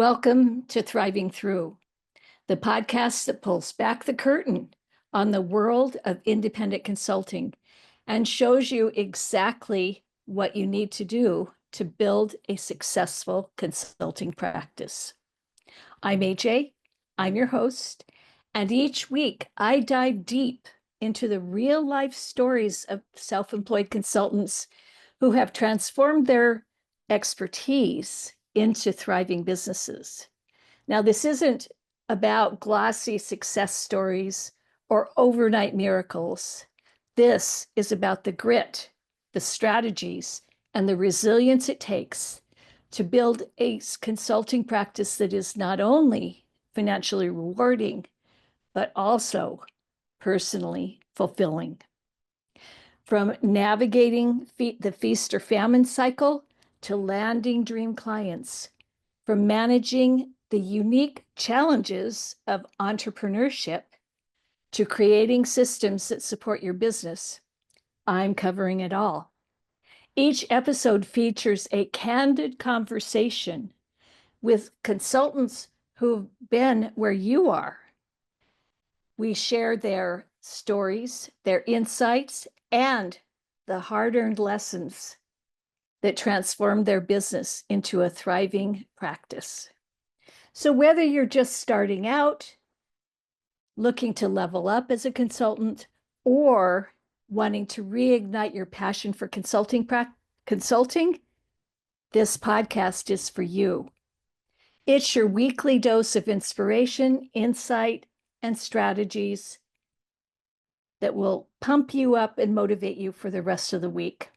Welcome to Thriving Through, the podcast that pulls back the curtain on the world of independent consulting and shows you exactly what you need to do to build a successful consulting practice. I'm AJ, I'm your host, and each week I dive deep into the real life stories of self-employed consultants who have transformed their expertise into thriving businesses. Now, this isn't about glossy success stories or overnight miracles. This is about the grit, the strategies, and the resilience it takes to build a consulting practice that is not only financially rewarding, but also personally fulfilling. From navigating the feast or famine cycle to landing dream clients, from managing the unique challenges of entrepreneurship to creating systems that support your business, I'm covering it all. Each episode features a candid conversation with consultants who've been where you are. We share their stories, their insights, and the hard-earned lessons that transform their business into a thriving practice. So whether you're just starting out, looking to level up as a consultant, or wanting to reignite your passion for consulting, this podcast is for you. It's your weekly dose of inspiration, insight, and strategies that will pump you up and motivate you for the rest of the week.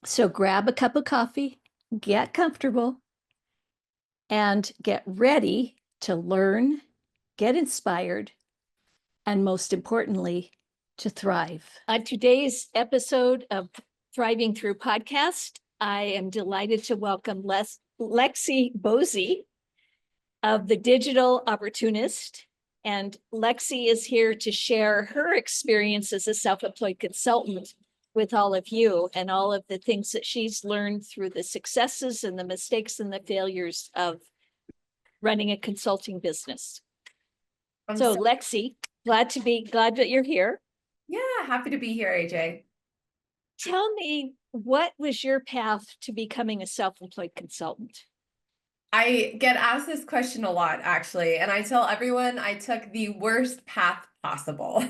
So grab a cup of coffee, get comfortable, and get ready to learn, get inspired, and most importantly, to thrive. On today's episode of Thriving Through podcast, I am delighted to welcome Lexi Boese of The Digital Opportunist. And Lexi is here to share her experience as a self-employed consultant with all of you and all of the things that she's learned through the successes and the mistakes and the failures of running a consulting business. So Lexi, glad that you're here. Yeah, happy to be here, AJ. Tell me, what was your path to becoming a self-employed consultant? I get asked this question a lot, actually, and I tell everyone I took the worst path possible.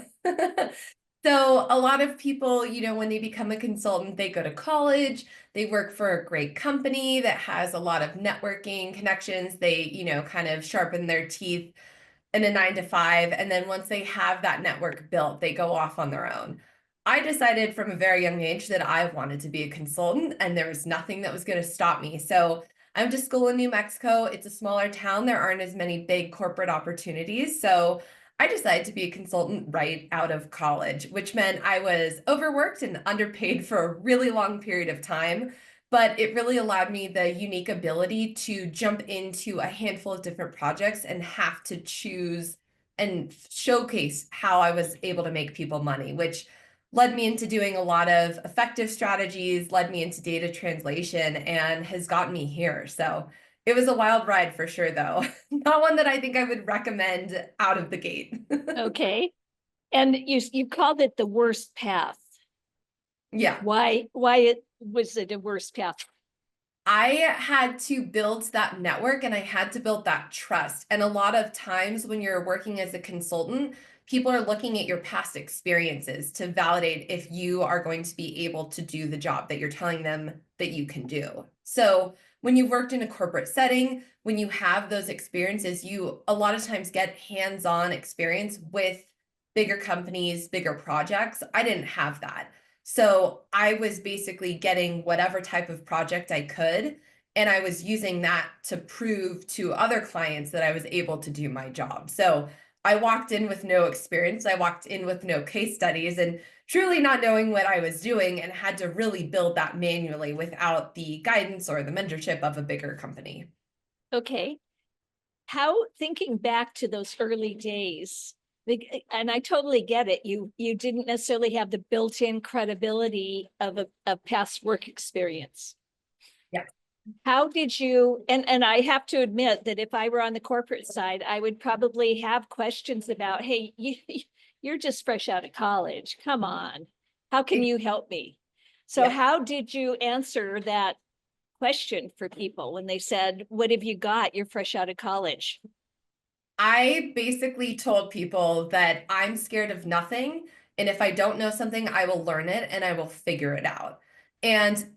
So a lot of people, when they become a consultant, they go to college, they work for a great company that has a lot of networking connections. They, kind of sharpen their teeth in a 9 to 5. And then once they have that network built, they go off on their own. I decided from a very young age that I wanted to be a consultant, and there was nothing that was going to stop me. So I went to school in New Mexico. It's a smaller town. There aren't as many big corporate opportunities. So I decided to be a consultant right out of college, which meant I was overworked and underpaid for a really long period of time. But it really allowed me the unique ability to jump into a handful of different projects and have to choose and showcase how I was able to make people money, which led me into doing a lot of effective strategies, led me into data translation, and has gotten me here. So it was a wild ride for sure, though. Not one that I think I would recommend out of the gate. Okay. And you called it the worst path. Yeah. Why was it a worst path? I had to build that network and I had to build that trust. And a lot of times when you're working as a consultant, people are looking at your past experiences to validate if you are going to be able to do the job that you're telling them that you can do. So when you've worked in a corporate setting, when you have those experiences, you a lot of times get hands-on experience with bigger companies, bigger projects. I didn't have that. So I was basically getting whatever type of project I could, and I was using that to prove to other clients that I was able to do my job. So I walked in with no experience. I walked in with no case studies and truly not knowing what I was doing, and had to really build that manually without the guidance or the mentorship of a bigger company. Okay. How, thinking back to those early days, and I totally get it, you didn't necessarily have the built-in credibility of a past work experience. Yeah. How did you, and I have to admit that if I were on the corporate side, I would probably have questions about, hey, you're just fresh out of college. Come on. How can you help me? So Yeah. how did you answer that question for people when they said, what have you got? You're fresh out of college. I basically told people that I'm scared of nothing. And if I don't know something, I will learn it and I will figure it out. And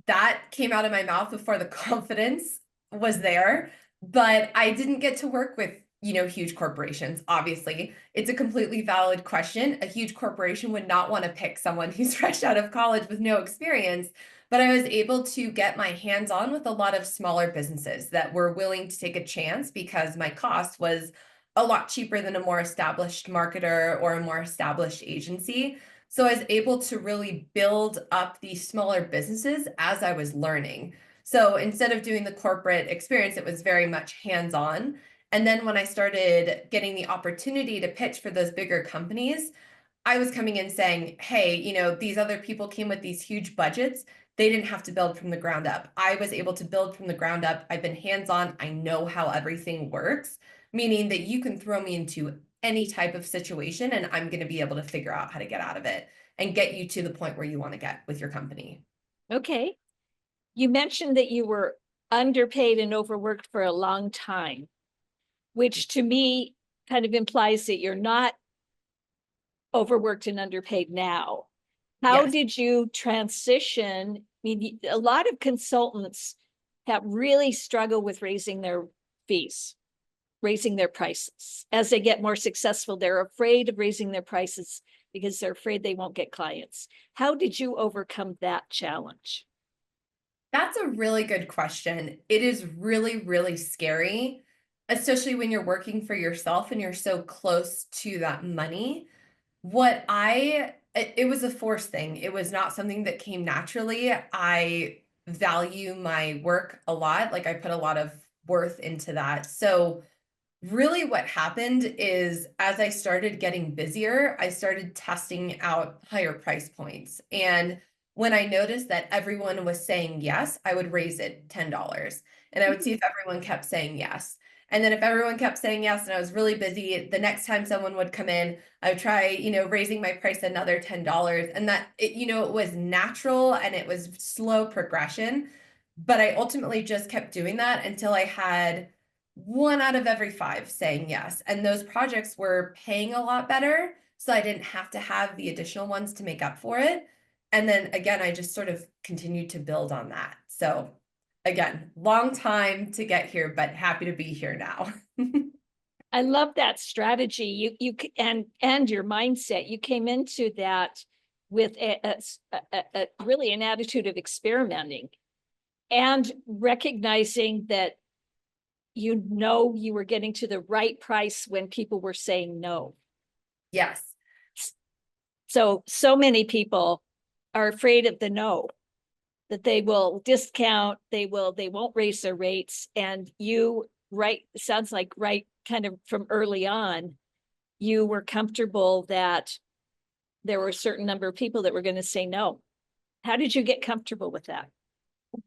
that came out of my mouth before the confidence was there. But I didn't get to work with, huge corporations, obviously. It's a completely valid question. A huge corporation would not want to pick someone who's fresh out of college with no experience. But I was able to get my hands on with a lot of smaller businesses that were willing to take a chance because my cost was a lot cheaper than a more established marketer or a more established agency. So I was able to really build up these smaller businesses as I was learning. So instead of doing the corporate experience, it was very much hands-on. And then when I started getting the opportunity to pitch for those bigger companies, I was coming in saying, hey, these other people came with these huge budgets. They didn't have to build from the ground up. I was able to build from the ground up. I've been hands-on. I know how everything works, meaning that you can throw me into any type of situation and I'm going to be able to figure out how to get out of it and get you to the point where you want to get with your company. Okay. You mentioned that you were underpaid and overworked for a long time, which to me kind of implies that you're not overworked and underpaid now. How Yes. did you transition? I mean, a lot of consultants have really struggled with raising their fees, raising their prices. As they get more successful, they're afraid of raising their prices because they're afraid they won't get clients. How did you overcome that challenge? That's a really good question. It is really, really scary, especially when you're working for yourself and you're so close to that money. It was a forced thing. It was not something that came naturally. I value my work a lot. Like I put a lot of worth into that. So really what happened is as I started getting busier, I started testing out higher price points. And when I noticed that everyone was saying yes, I would raise it $10. And I would see if everyone kept saying yes. And then if everyone kept saying yes and I was really busy, the next time someone would come in, I would try, raising my price another $10. And it was natural and it was slow progression. But I ultimately just kept doing that until I had one out of every five saying yes. And those projects were paying a lot better. So I didn't have to have the additional ones to make up for it. And then again, I just sort of continued to build on that. So again, long time to get here, but happy to be here now. I love that strategy. And your mindset. You came into that with really an attitude of experimenting and recognizing that you were getting to the right price when people were saying no. Yes. So many people are afraid of the no, that they will discount, they won't raise their rates. And right, sounds like right kind of from early on, you were comfortable that there were a certain number of people that were going to say no. How did you get comfortable with that?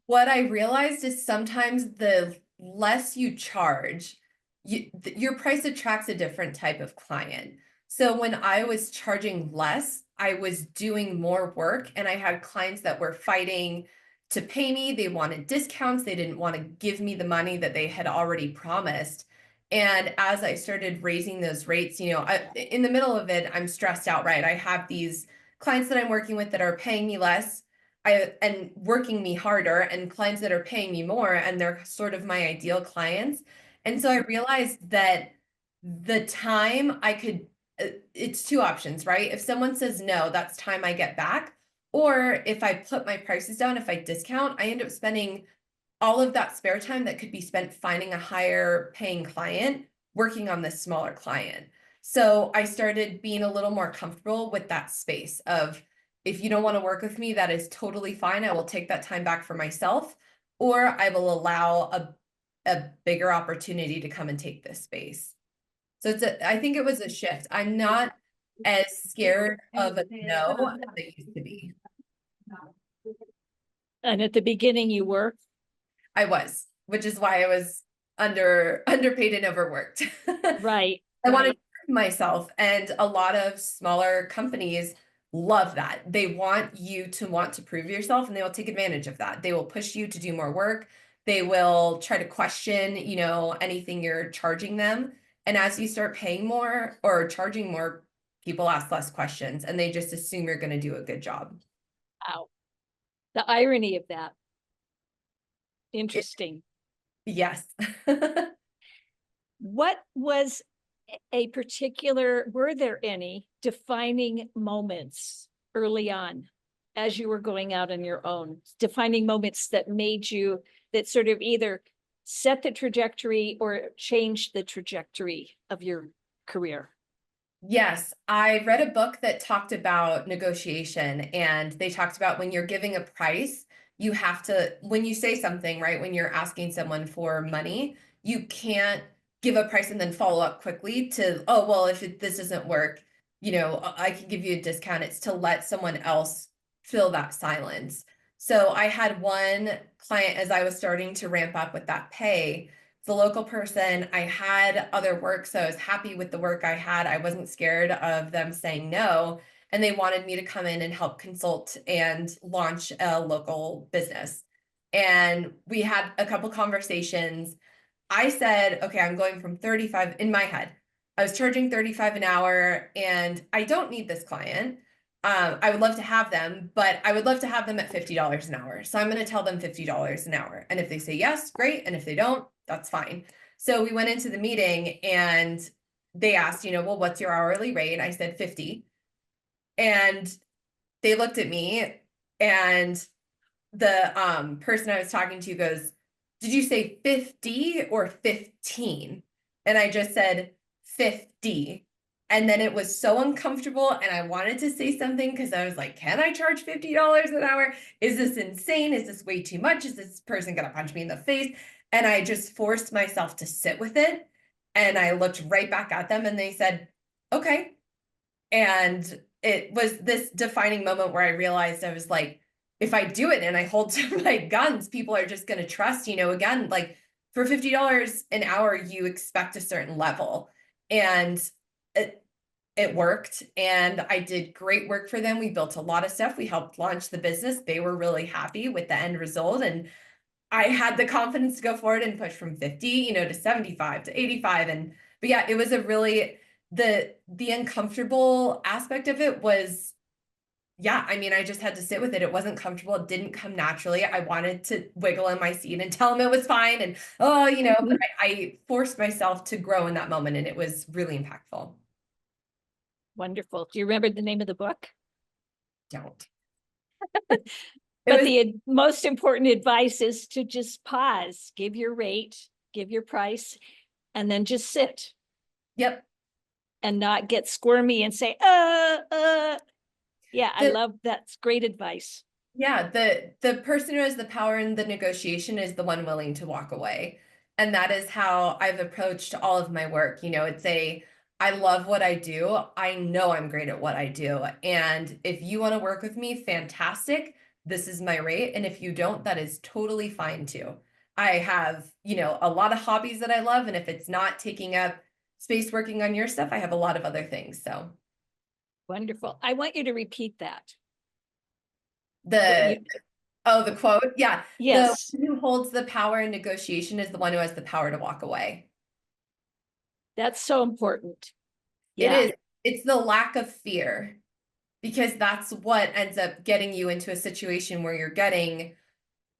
What I realized is sometimes the less you charge, your price attracts a different type of client. So when I was charging less, I was doing more work and I had clients that were fighting to pay me. They wanted discounts. They didn't want to give me the money that they had already promised. And as I started raising those rates, in the middle of it, I'm stressed out, right? I have these clients that I'm working with that are paying me less and working me harder, and clients that are paying me more, and they're sort of my ideal clients. And so I realized that the time I could, it's two options, right? If someone says no, that's time I get back. Or if I put my prices down, if I discount, I end up spending all of that spare time that could be spent finding a higher paying client, working on this smaller client. So I started being a little more comfortable with that space of, if you don't want to work with me, that is totally fine. I will take that time back for myself, or I will allow a bigger opportunity to come and take this space. So I think it was a shift. I'm not as scared of a no as I used to be. And at the beginning, you were. I was, which is why I was underpaid and overworked. Right, I wanted right. to prove myself, and a lot of smaller companies love that. They want you to want to prove yourself, and they will take advantage of that. They will push you to do more work. They will try to question, anything you're charging them. And as you start paying more or charging more, people ask less questions, and they just assume you're going to do a good job. Wow. The irony of that. It, Interesting. yes. What was were there any defining moments early on as you were going out on your own? Defining moments that that sort of either set the trajectory or changed the trajectory of your career? Yes, I read a book that talked about negotiation, and they talked about when you're giving a price, you have to, when you say something, right, when you're asking someone for money, you can't give a price and then follow up quickly to, oh, well, if this doesn't work, I can give you a discount. It's to let someone else fill that silence. So I had one client as I was starting to ramp up with that pay, the local person. I had other work, so I was happy with the work I had. I wasn't scared of them saying no. And they wanted me to come in and help consult and launch a local business. And we had a couple conversations. I said, okay, I'm going from 35 in my head. I was charging 35 an hour, and I don't need this client. I would love to have them, but I would love to have them at $50 an hour. So I'm going to tell them $50 an hour. And if they say yes, great. And if they don't, that's fine. So we went into the meeting, and they asked, well, what's your hourly rate? I said 50. And they looked at me, and the person I was talking to goes, did you say 50 or 15? And I just said 50. And then it was so uncomfortable, and I wanted to say something because I was like, can I charge $50 an hour? Is this insane? Is this way too much? Is this person gonna punch me in the face? And I just forced myself to sit with it. And I looked right back at them, and they said, okay. And it was this defining moment where I realized, I was like, if I do it and I hold to my guns, people are just going to trust, again, like for $50 an hour, you expect a certain level. And it worked, and I did great work for them. We built a lot of stuff. We helped launch the business. They were really happy with the end result. And I had the confidence to go forward and push from 50, to 75 to 85. But yeah, it was a really, the uncomfortable aspect of it was, yeah, I mean, I just had to sit with it. It wasn't comfortable. It didn't come naturally. I wanted to wiggle in my seat and tell him it was fine. And, but I forced myself to grow in that moment, and it was really impactful. Wonderful. Do you remember the name of the book? Don't. It But was, the most important advice is to just pause, give your rate, give your price, and then just sit yep. and not get squirmy and say, yeah, I The, love that's great advice. Yeah, the person who has the power in the negotiation is the one willing to walk away. And that is how I've approached all of my work. I love what I do. I know I'm great at what I do. And if you want to work with me, fantastic. This is my rate. And if you don't, that is totally fine too. I have, a lot of hobbies that I love. And if it's not taking up space working on your stuff, I have a lot of other things. So Wonderful. I want you to repeat that. What the you, Oh, the quote. Yeah. The yes, one who holds the power in negotiation is the one who has the power to walk away. that's so important. It Yeah, is. It's the lack of fear, because that's what ends up getting you into a situation where you're getting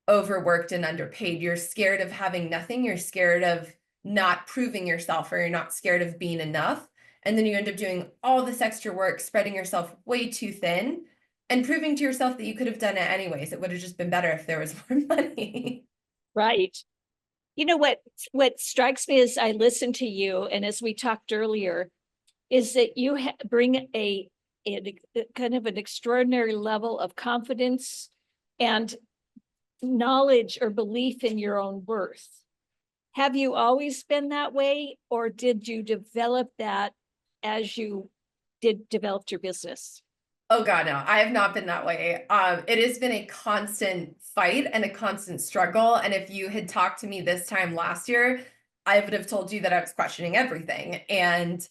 overworked and underpaid. You're scared of having nothing. You're scared of not proving yourself, or you're not scared of being enough. And then you end up doing all this extra work, spreading yourself way too thin, and proving to yourself that you could have done it anyways. It would have just been better if there was more money. right. You know what strikes me as I listen to you and as we talked earlier is that you bring a kind of an extraordinary level of confidence and knowledge or belief in your own worth. Have you always been that way, or did you develop that as you developed your business? Oh God, no, I have not been that way. It has been a constant fight and a constant struggle. And if you had talked to me this time last year, I would have told you that I was questioning everything. And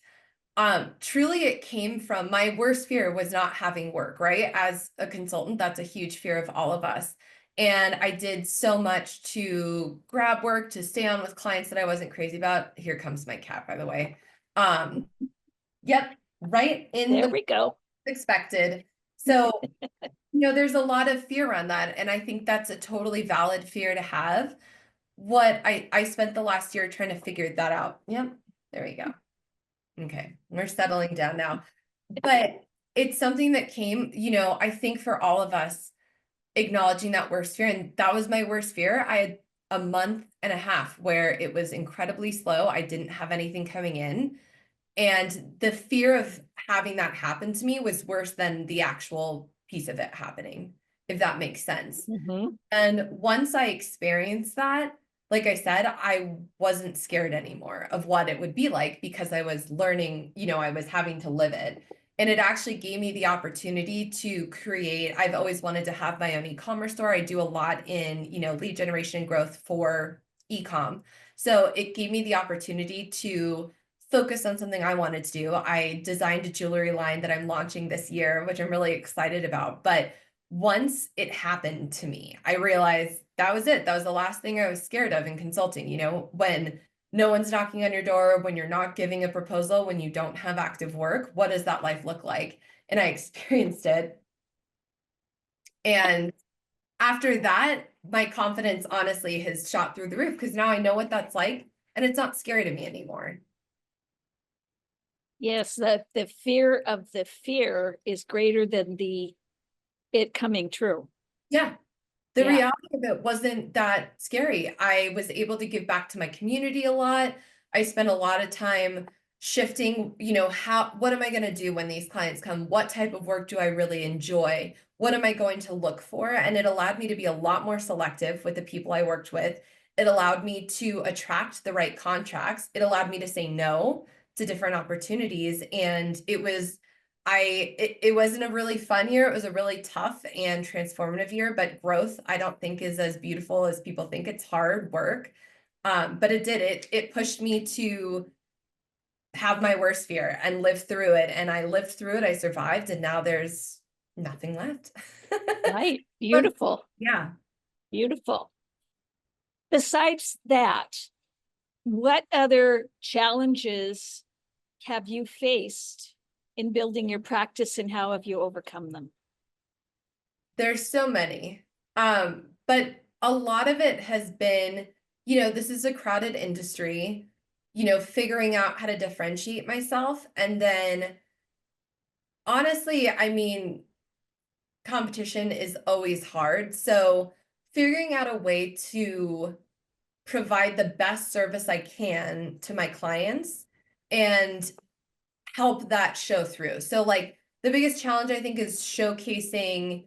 truly it came from my worst fear was not having work, right? As a consultant, that's a huge fear of all of us. And I did so much to grab work, to stay on with clients that I wasn't crazy about. Here comes my cat, by the way. Um, yep, right in There the we go. expected. So, there's a lot of fear around that. And I think that's a totally valid fear to have. What I spent the last year trying to figure that out. Yep, there we go. Okay, we're settling down now. But it's something that came, I think for all of us, acknowledging that worst fear, and that was my worst fear. I had a month and a half where it was incredibly slow. I didn't have anything coming in. And the fear of having that happen to me was worse than the actual piece of it happening, if that makes sense. Mhm. And once I experienced that, like I said, I wasn't scared anymore of what it would be like because I was learning, I was having to live it. And it actually gave me the opportunity to create. I've always wanted to have my own e-commerce store. I do a lot in, lead generation and growth for e-com. So it gave me the opportunity to focus on something I wanted to do. I designed a jewelry line that I'm launching this year, which I'm really excited about. But once it happened to me, I realized that was it. That was the last thing I was scared of in consulting. When no one's knocking on your door, when you're not giving a proposal, when you don't have active work, what does that life look like? And I experienced it. And after that, my confidence honestly has shot through the roof because now I know what that's like and it's not scary to me anymore. Yes, the fear of the fear is greater than it coming true. Yeah. The Yeah. reality of it wasn't that scary. I was able to give back to my community a lot. I spent a lot of time shifting, what am I going to do when these clients come? What type of work do I really enjoy? What am I going to look for? And it allowed me to be a lot more selective with the people I worked with. It allowed me to attract the right contracts. It allowed me to say no to different opportunities. And it wasn't a really fun year. It was a really tough and transformative year, but growth I don't think is as beautiful as people think. It's hard work. But it pushed me to have my worst fear and live through it. And I lived through it. I survived, and now there's nothing left. Right. Beautiful. Yeah. Beautiful. Besides that, what other challenges have you faced in building your practice and how have you overcome them? There's so many. But a lot of it has been, this is a crowded industry, figuring out how to differentiate myself. And then honestly, I mean, competition is always hard. So figuring out a way to provide the best service I can to my clients and help that show through. So like the biggest challenge I think is showcasing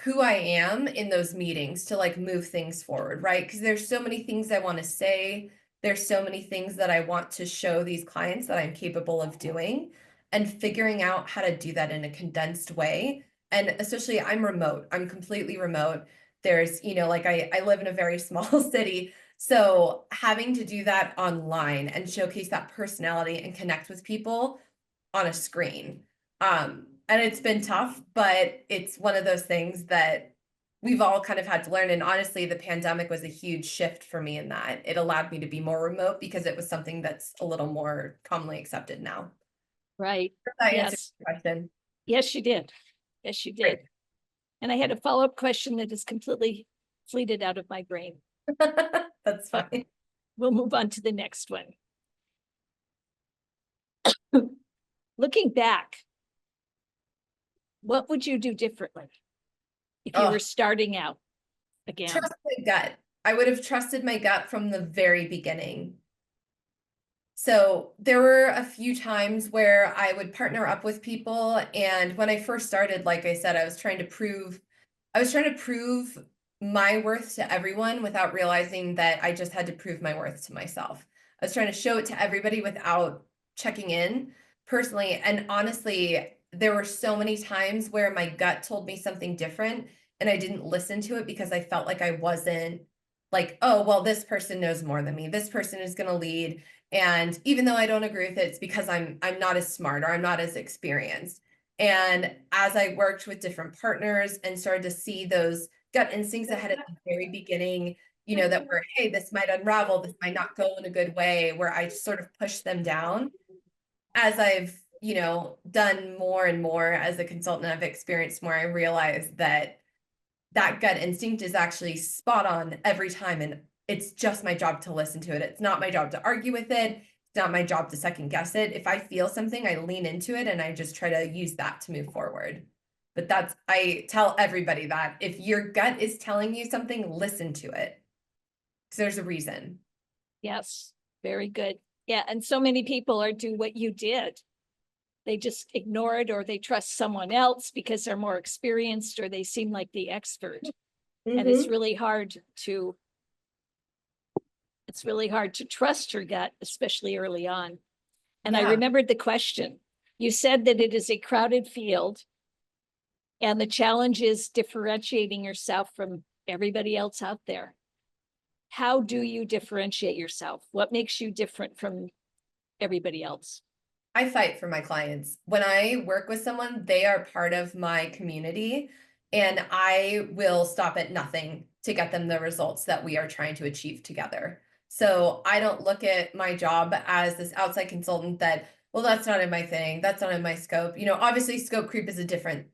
who I am in those meetings to like move things forward, right? Because there's so many things I want to say. There's so many things that I want to show these clients that I'm capable of doing, and figuring out how to do that in a condensed way. And especially I'm remote. I'm completely remote. There's, like I live in a very small city. So having to do that online and showcase that personality and connect with people on a screen. And it's been tough, but it's one of those things that we've all kind of had to learn. And honestly, the pandemic was a huge shift for me in that. It allowed me to be more remote because it was something that's a little more commonly accepted now. Right. Does that answer Yes. your question? Yes, you did. Yes, you did. Great. And I had a follow-up question that is completely fleeted out of my brain. That's But fine. we'll move on to the next one. Looking back, what would you do differently if you Oh, were starting out again? trust my gut. I would have trusted my gut from the very beginning. So there were a few times where I would partner up with people. And when I first started, like I said, I was trying to prove my worth to everyone without realizing that I just had to prove my worth to myself. I was trying to show it to everybody without checking in personally. And honestly, there were so many times where my gut told me something different and I didn't listen to it because I felt like I wasn't like, oh, well, this person knows more than me. This person is going to lead. And even though I don't agree with it, it's because I'm not as smart or I'm not as experienced. And as I worked with different partners and started to see those gut instincts ahead at the very beginning, you know, that were, hey, this might unravel, this might not go in a good way, where I sort of push them down. As I've, you know, done more and more as a consultant, I've experienced more, I realized that that gut instinct is actually spot on every time. And it's just my job to listen to it. It's not my job to argue with it. It's not my job to second guess it. If I feel something, I lean into it and I just try to use that to move forward. But that's, I tell everybody that if your gut is telling you something, listen to it. Because there's a reason. Yes, very good. Yeah, and so many people are do what you did. They just ignore it, or they trust someone else because they're more experienced, or they seem like the expert. And it's really hard to trust your gut, especially early on. And I remembered the question. You said that it is a crowded field, and the challenge is differentiating yourself from everybody else out there. How do you differentiate yourself? What makes you different from everybody else? I fight for my clients. When I work with someone, they are part of my community, and I will stop at nothing to get them the results that we are trying to achieve together. So I don't look at my job as this outside consultant that, well, that's not in my thing, that's not in my scope. You know, obviously scope creep is a different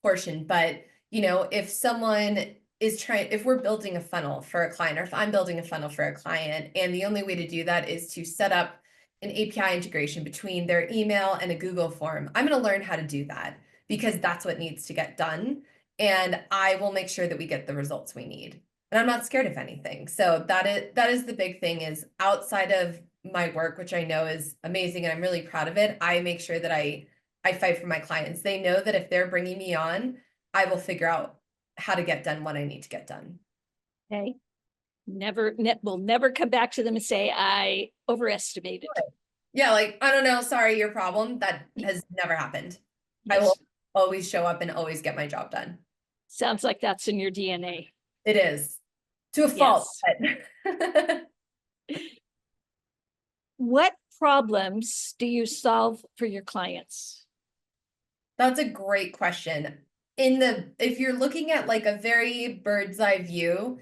portion, but you know, if someone is trying, if we're building a funnel for a client, or if I'm building a funnel for a client, and the only way to do that is to set up an API integration between their email and a Google form, I'm going to learn how to do that because that's what needs to get done. And I will make sure that we get the results we need. And I'm not scared of anything. So that is the big thing, is outside of my work, which I know is amazing and I'm really proud of it, I make sure that I fight for my clients. They know that if they're bringing me on, I will figure out how to get done what I need to get done. Okay. We'll never come back to them and say, I overestimated. Yeah, like, I don't know, sorry, your problem. That has never happened. I Yes. will always show up and always get my job done. Sounds like that's in your DNA. It is, to a fault. Yes. But What problems do you solve for your clients? that's a great question. If you're looking at like a very bird's eye view,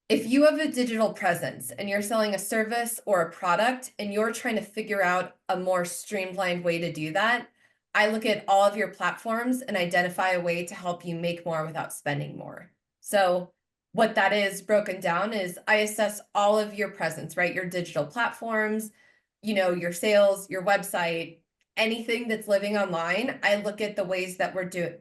if you have a digital presence and you're selling a service or a product and you're trying to figure out a more streamlined way to do that, I look at all of your platforms and identify a way to help you make more without spending more. So what that is broken down is I assess all of your presence, right? Your digital platforms, you know, your sales, your website, anything that's living online. I look at the ways that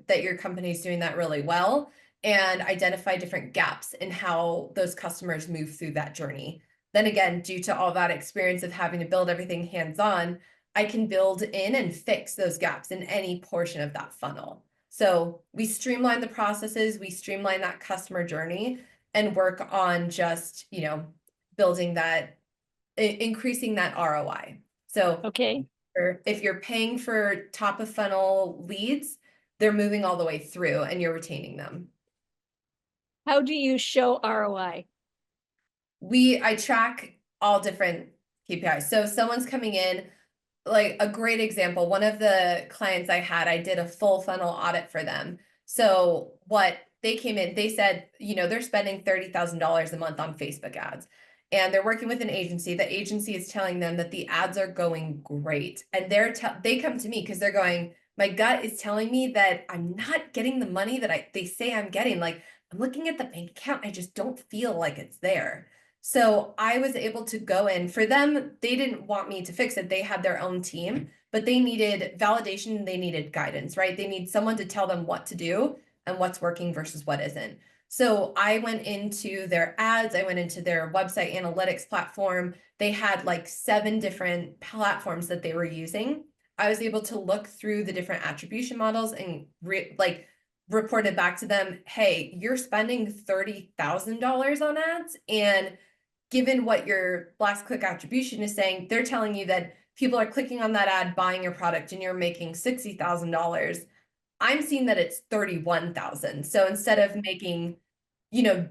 that your company's doing that really well, and identify different gaps in how those customers move through that journey. Then again, due to all that experience of having to build everything hands-on, I can build in and fix those gaps in any portion of that funnel. So we streamline the processes, we streamline that customer journey, and work on just, you know, building that, increasing that ROI. So Okay. if you're paying for top of funnel leads, they're moving all the way through and you're retaining them. How do you show ROI? I track all different KPIs. So if someone's coming in, like a great example, one of the clients I had, I did a full funnel audit for them. So what they came in, they said, you know, they're spending $30,000 a month on Facebook ads, and they're working with an agency. The agency is telling them that the ads are going great. And they come to me because they're going, my gut is telling me that I'm not getting the money that they say I'm getting. Like, I'm looking at the bank account, I just don't feel like it's there. So I was able to go in. For them, they didn't want me to fix it. They had their own team, but they needed validation, they needed guidance, right? They need someone to tell them what to do and what's working versus what isn't. So I went into their ads, I went into their website analytics platform. They had like 7 different platforms that they were using. I was able to look through the different attribution models and reported back to them, hey, you're spending $30,000 on ads, and given what your last click attribution is saying, they're telling you that people are clicking on that ad, buying your product, and you're making $60,000. I'm seeing that it's 31,000. So instead of making,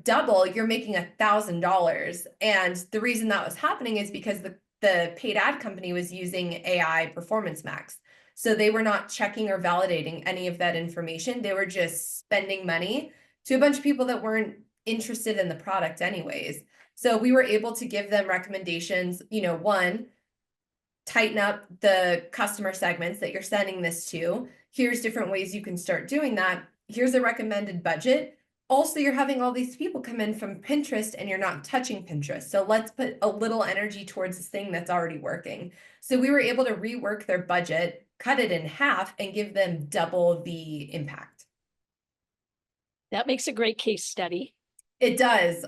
double, you're making $1,000. And the reason that was happening is because the paid ad company was using AI Performance Max. So they were not checking or validating any of that information. They were just spending money to a bunch of people that weren't interested in the product anyways. So we were able to give them recommendations, one, tighten up the customer segments that you're sending this to. Here's different ways you can start doing that. Here's a recommended budget. Also, you're having all these people come in from Pinterest and you're not touching Pinterest. So let's put a little energy towards this thing that's already working. So we were able to rework their budget, cut it in half, and give them double the impact. That makes a great case study. It does.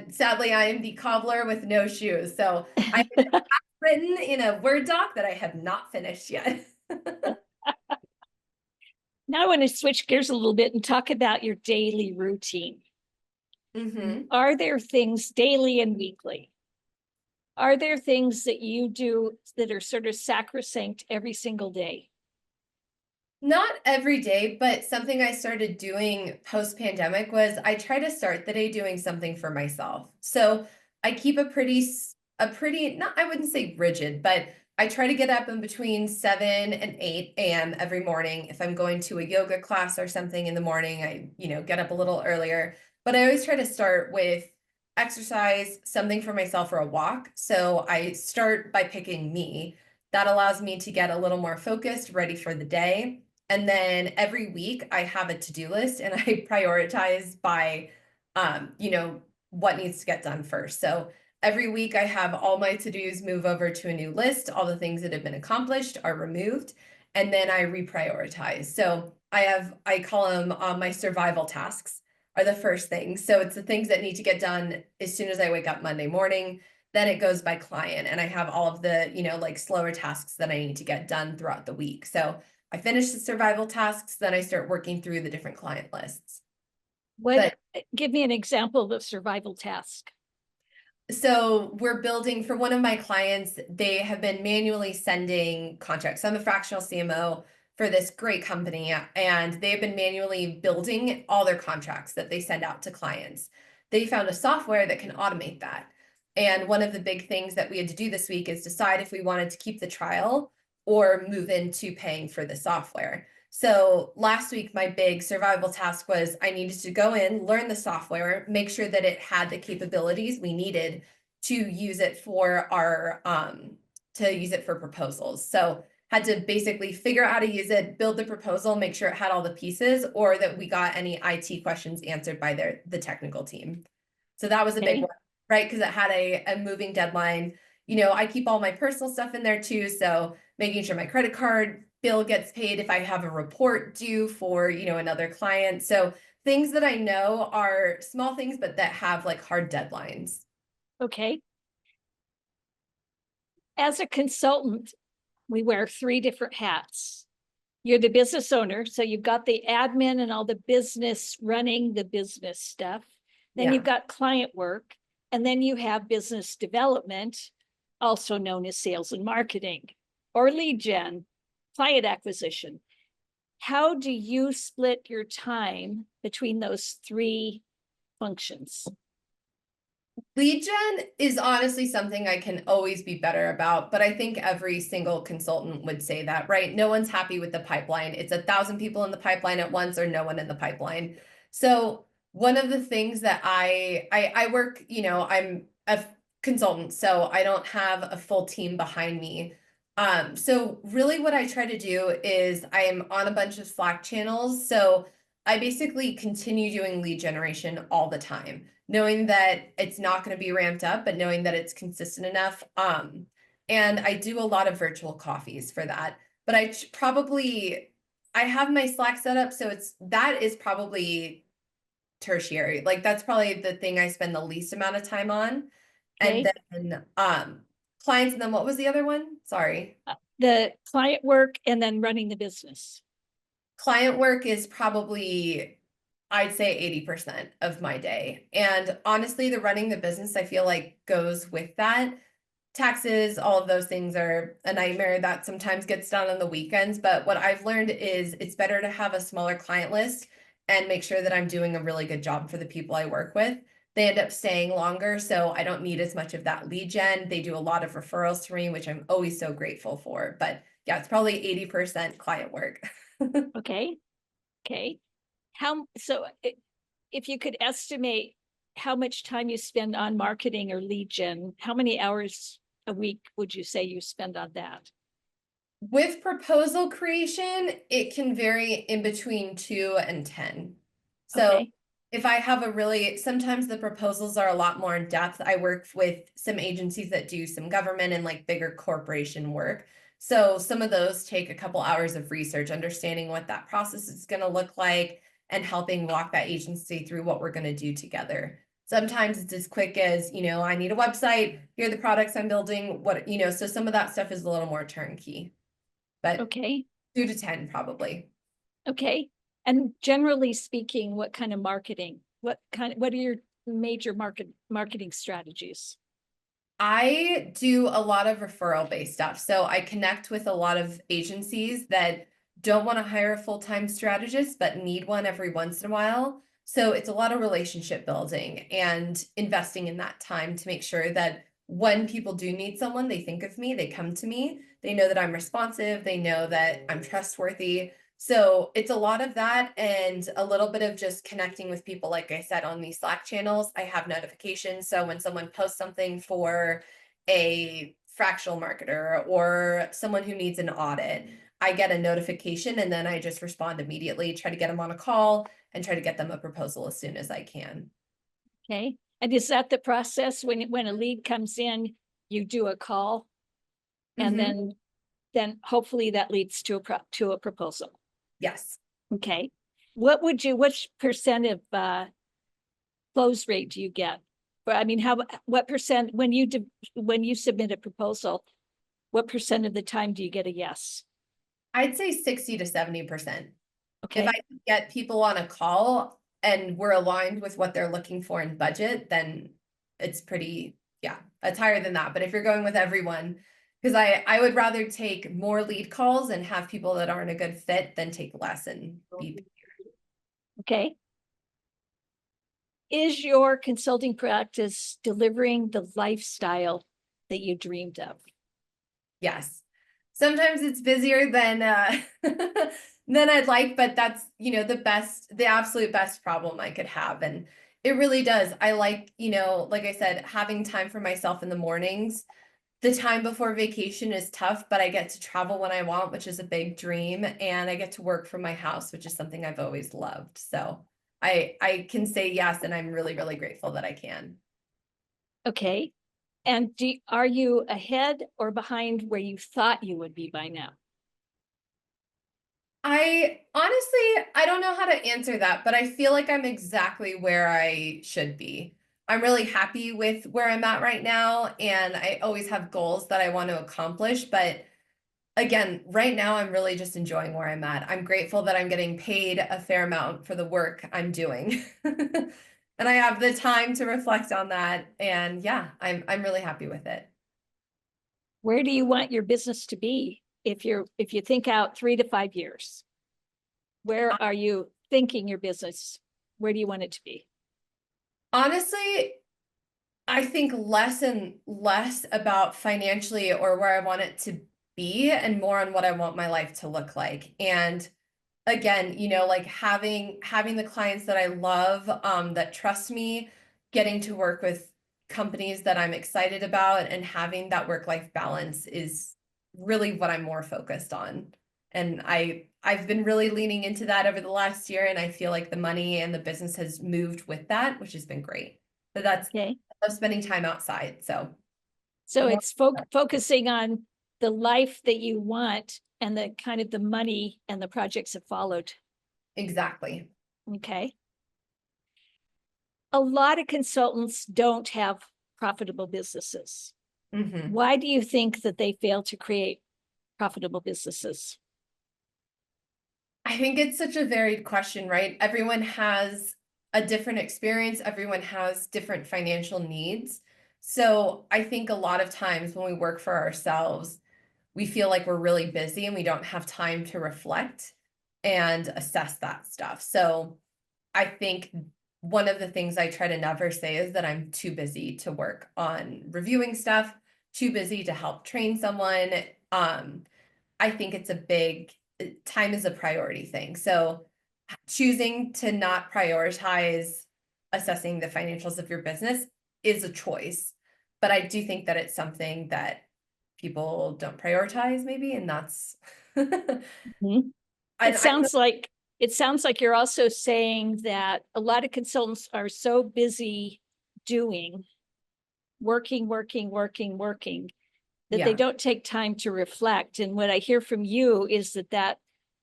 Sadly, I am the cobbler with no shoes. So I have written in a Word doc that I have not finished yet. Now I want to switch gears a little bit and talk about your daily routine. Are there things daily and weekly? Are there things that you do that are sort of sacrosanct every single day? Not every day, but something I started doing post-pandemic was I try to start the day doing something for myself. So I keep a pretty, not, I wouldn't say rigid, but I try to get up in between 7 and 8 a.m. every morning. If I'm going to a yoga class or something in the morning, I, get up a little earlier. But I always try to start with exercise, something for myself, or a walk. So I start by picking me. That allows me to get a little more focused, ready for the day. And then every week I have a to-do list and I prioritize by, what needs to get done first. So every week I have all my to-dos move over to a new list. All the things that have been accomplished are removed, and then I reprioritize. So I call them my survival tasks are the first thing. So it's the things that need to get done as soon as I wake up Monday morning. Then it goes by client, and I have all of the, like slower tasks that I need to get done throughout the week. So I finish the survival tasks, then I start working through the different client lists. Give me an example of a survival task. So we're building for one of my clients, they have been manually sending contracts. I'm a fractional CMO for this great company, and they've been manually building all their contracts that they send out to clients. They found a software that can automate that. And one of the big things that we had to do this week is decide if we wanted to keep the trial or move into paying for the software. So last week, my big survival task was I needed to go in, learn the software, make sure that it had the capabilities we needed to use it for our proposals. So had to basically figure out how to use it, build the proposal, make sure it had all the pieces, or that we got any IT questions answered by the technical team. So that was a big one, right? Because it had a moving deadline. I keep all my personal stuff in there too. So making sure my credit card bill gets paid if I have a report due for, another client. So things that I know are small things, but that have like hard deadlines. Okay. As a consultant, we wear 3 different hats. You're the business owner, so you've got the admin and all the business running the business stuff. Then you've got client work, and then you have business development, also known as sales and marketing, or lead gen, client acquisition. How do you split your time between those 3 functions? Lead gen is honestly something I can always be better about, but I think every single consultant would say that, right? No one's happy with the pipeline. It's 1,000 people in the pipeline at once or no one in the pipeline. So one of the things that I work, I'm a consultant, so I don't have a full team behind me. So really what I try to do is I am on a bunch of Slack channels. So I basically continue doing lead generation all the time, knowing that it's not going to be ramped up, but knowing that it's consistent enough. And I do a lot of virtual coffees for that. But I have my Slack set up, so that is probably tertiary. Like that's probably the thing I spend the least amount of time on. Okay. And then clients, and then what was the other one? Sorry. The client work and then running the business. Client work is probably, I'd say 80% of my day. And honestly, the running the business, I feel like goes with that. taxes, all of those things are a nightmare that sometimes gets done on the weekends. But what I've learned is it's better to have a smaller client list and make sure that I'm doing a really good job for the people I work with. They end up staying longer, so I don't need as much of that lead gen. They do a lot of referrals to me, which I'm always so grateful for. But yeah, it's probably 80% client work. Okay. Okay. If you could estimate how much time you spend on marketing or lead gen, how many hours a week would you say you spend on that? With proposal creation, it can vary in between 2 and 10. So Okay. if I have sometimes the proposals are a lot more in depth. I work with some agencies that do some government and like bigger corporation work. So some of those take a couple hours of research, understanding what that process is going to look like and helping walk that agency through what we're going to do together. Sometimes it's as quick as, I need a website, here are the products I'm building, so some of that stuff is a little more turnkey, but Okay. 2 to 10 probably. Okay. And generally speaking, what kind of marketing? What are your major marketing strategies? I do a lot of referral based stuff. So I connect with a lot of agencies that don't want to hire a full-time strategist, but need one every once in a while. So it's a lot of relationship building and investing in that time to make sure that when people do need someone, they think of me, they come to me, they know that I'm responsive, they know that I'm trustworthy. So it's a lot of that and a little bit of just connecting with people. Like I said, on these Slack channels, I have notifications. So when someone posts something for a fractional marketer or someone who needs an audit, I get a notification and then I just respond immediately, try to get them on a call and try to get them a proposal as soon as I can. Okay. And is that the process when a lead comes in, you do a call and Mhm. then hopefully that leads to a proposal. Yes. Okay. Which percent of close rate do you get? But I mean, what percent when you submit a proposal, what percent of the time do you get a yes? I'd say 60 to 70%. If I Okay. can get people on a call and we're aligned with what they're looking for in budget, then it's pretty, yeah, it's higher than that. But if you're going with everyone, because I would rather take more lead calls and have people that aren't a good fit than take less and be. Okay. Is your consulting practice delivering the lifestyle that you dreamed of? Yes. Sometimes it's busier than than I'd like, but that's, the absolute best problem I could have. And it really does. I like, like I said, having time for myself in the mornings. The time before vacation is tough, but I get to travel when I want, which is a big dream, and I get to work from my house, which is something I've always loved. So I can say yes, and I'm really, really grateful that I can. Okay. And are you ahead or behind where you thought you would be by now? I don't know how to answer that, but I feel like I'm exactly where I should be. I'm really happy with where I'm at right now, and I always have goals that I want to accomplish, but again, right now I'm really just enjoying where I'm at. I'm grateful that I'm getting paid a fair amount for the work I'm doing. And I have the time to reflect on that, and yeah, I'm really happy with it. Where do you want your business to be if you think out 3 to 5 years? Where are you thinking your business? Where do you want it to be? Honestly, I think less and less about financially or where I want it to be and more on what I want my life to look like. And again, like having the clients that I love, that trust me, getting to work with companies that I'm excited about and having that work-life balance is really what I'm more focused on. And I've been really leaning into that over the last year, and I feel like the money and the business has moved with that, which has been great. But Okay. I love spending time outside. So So more it's focusing on the life that you want and the kind of the money and the projects that followed. exactly. Okay. A lot of consultants don't have profitable businesses. Hmm. Why do you think that they fail to create profitable businesses? I think it's such a varied question, right? Everyone has a different experience, everyone has different financial needs. So I think a lot of times when we work for ourselves, we feel like we're really busy and we don't have time to reflect and assess that stuff. So I think one of the things I try to never say is that I'm too busy to work on reviewing stuff, too busy to help train someone. I think it's a big time is a priority thing. So choosing to not prioritize assessing the financials of your business is a choice. But I do think that it's something that people don't prioritize maybe, and that's Mhm. It sounds like you're also saying that a lot of consultants are so busy doing, working, that they yeah. don't take time to reflect. And what I hear from you is that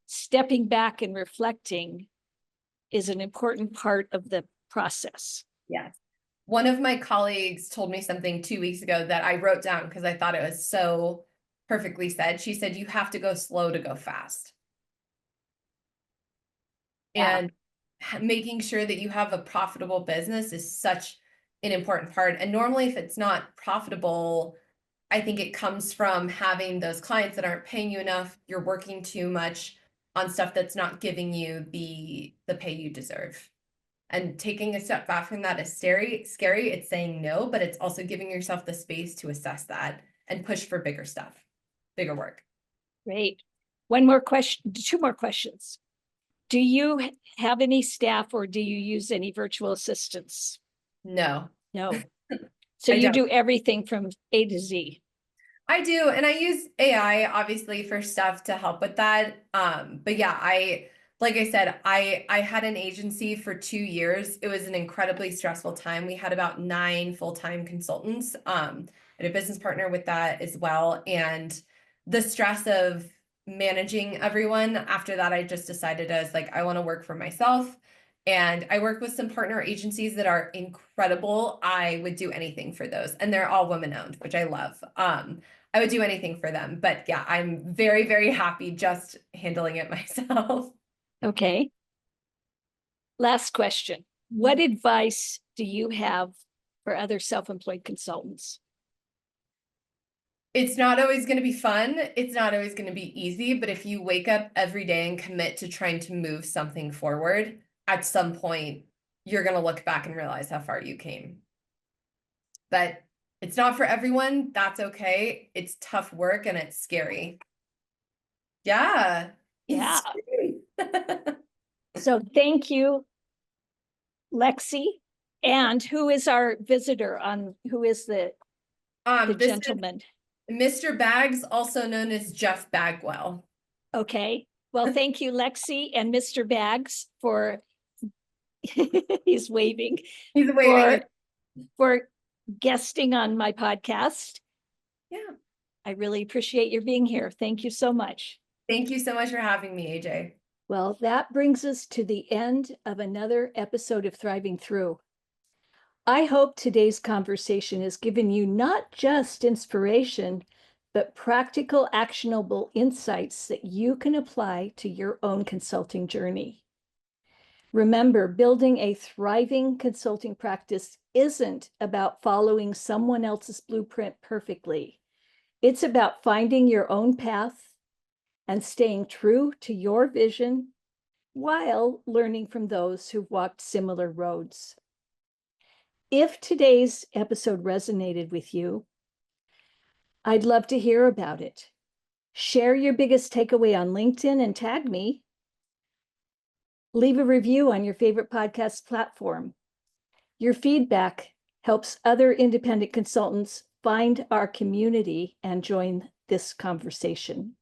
stepping back and reflecting is an important part of the process. Yes. One of my colleagues told me something 2 weeks ago that I wrote down because I thought it was so perfectly said. She said, you have to go slow to go fast. Yeah. And making sure that you have a profitable business is such an important part. And normally, if it's not profitable, I think it comes from having those clients that aren't paying you enough. You're working too much on stuff that's not giving you the pay you deserve. And taking a step back from that is scary. It's saying no, but it's also giving yourself the space to assess that and push for bigger stuff, bigger work. Great. One more question, two more questions. Do you have any staff or do you use any virtual assistants? No, No. So I you don't. do everything from A to Z. I do, and I use AI obviously for stuff to help with that. But yeah, like I said, I had an agency for 2 years. It was an incredibly stressful time. We had about 9 full-time consultants. I had a business partner with that as well. And the stress of managing everyone, after that, I just decided I was like, I want to work for myself. And I work with some partner agencies that are incredible. I would do anything for those. And they're all women owned, which I love. I would do anything for them. But yeah, I'm very, very happy just handling it myself. Okay. Last question. What advice do you have for other self-employed consultants? It's not always going to be fun. It's not always going to be easy. But if you wake up every day and commit to trying to move something forward, at some point, you're going to look back and realize how far you came. But it's not for everyone. That's okay. It's tough work and it's scary. Yeah. Yeah. It's scary. So thank you, Lexi. And who is our visitor on, who is the This gentleman? is Mr. Bags, also known as Jeff Bagwell. Okay. Well, thank you, Lexi and Mr. Bags for, he's waving, He's waving. for guesting on my podcast. Yeah. I really appreciate your being here. Thank you so much. Thank you so much for having me, AJ. Well, that brings us to the end of another episode of Thriving Through. I hope today's conversation has given you not just inspiration, but practical, actionable insights that you can apply to your own consulting journey. Remember, building a thriving consulting practice isn't about following someone else's blueprint perfectly. It's about finding your own path and staying true to your vision while learning from those who've walked similar roads. If today's episode resonated with you, I'd love to hear about it. Share your biggest takeaway on LinkedIn and tag me. Leave a review on your favorite podcast platform. Your feedback helps other independent consultants find our community and join this conversation.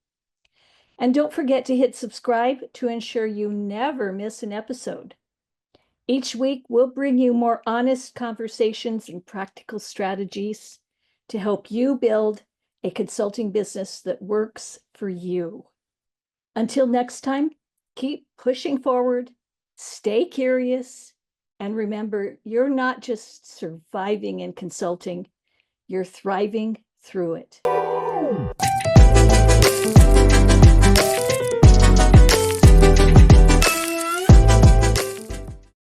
And don't forget to hit subscribe to ensure you never miss an episode. Each week, we'll bring you more honest conversations and practical strategies to help you build a consulting business that works for you. Until next time, keep pushing forward, stay curious, and remember, you're not just surviving in consulting, you're thriving through it.